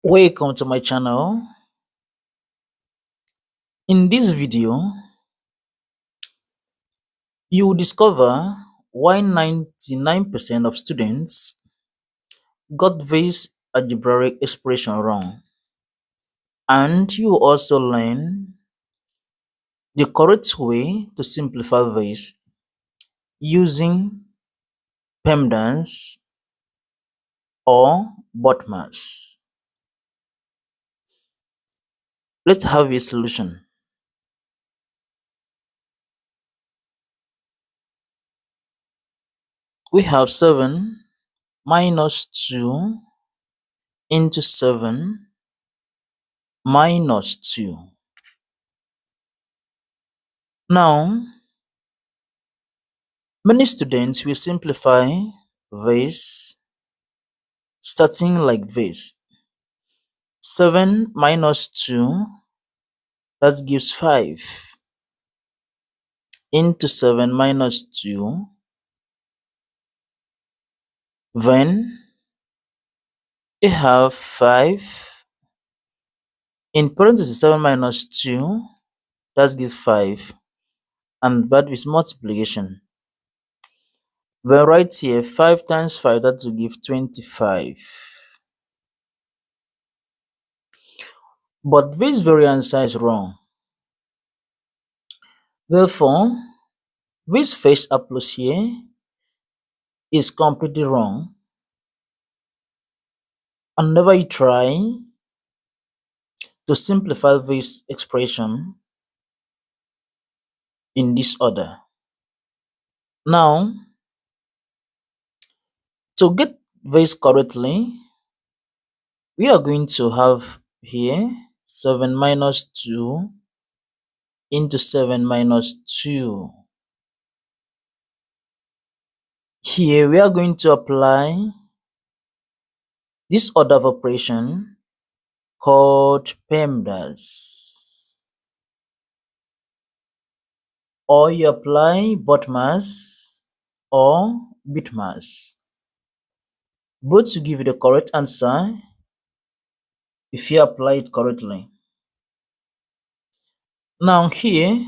Welcome to my channel. In this video, you will discover why 99% of students got this algebraic expression wrong, and you will also learn the correct way to simplify this using PEMDAS or BODMAS. Let's have a solution. We have 7 minus 2 into 7 minus 2. Now, many students will simplify this starting like this. 7 minus 2, that gives 5, into 7 minus 2. Then we have 5 in parentheses. 7 minus 2, that gives 5, and that is multiplication. Then right here, 5 times 5, that will give 25. But this very answer is wrong. Therefore, this first applause here is completely wrong. And never you try to simplify this expression in this order. Now, to get this correctly, we are going to have here 7 minus 2 into 7 minus 2. Here we are going to apply this order of operation called PEMDAS, or you apply BODMAS or BMAS. Both will give you the correct answer if you apply it correctly. Now here,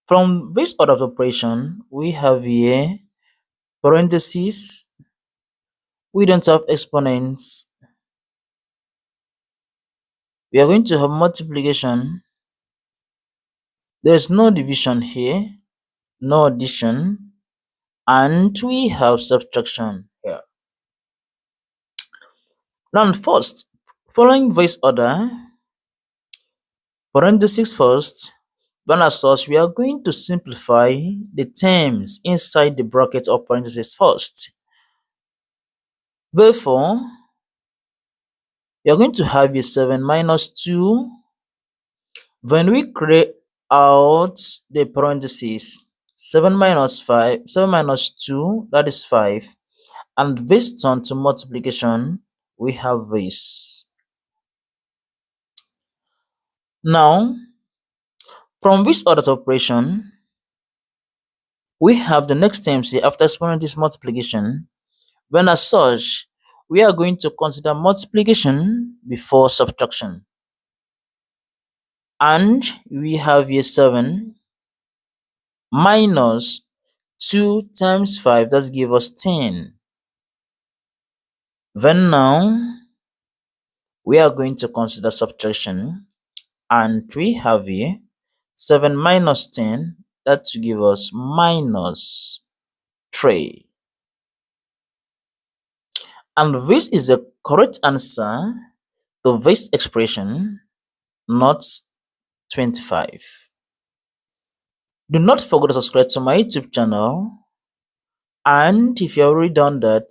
from this order of operation, we have here parentheses. We don't have exponents. We are going to have multiplication. There's no division here, no addition, and we have subtraction here. Now first, following this order, parentheses first, then as such, we are going to simplify the terms inside the bracket or parentheses first. Therefore, we are going to have a 7 minus 2. When we create out the parentheses, 7 minus 2, that is 5. And this turn to multiplication, we have this. Now, from this order of operation, we have the next terms here after parentheses multiplication. When as such, we are going to consider multiplication before subtraction. And we have here 7 minus 2 times 5, that gives us 10. Then now, we are going to consider subtraction, and we have here 7 minus 10, that will give us minus 3. And this is the correct answer to this expression, not 25. Do not forget to subscribe to my YouTube channel, and if you have already done that,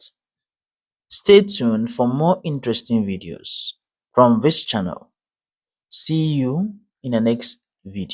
stay tuned for more interesting videos from this channel. See you in the next video.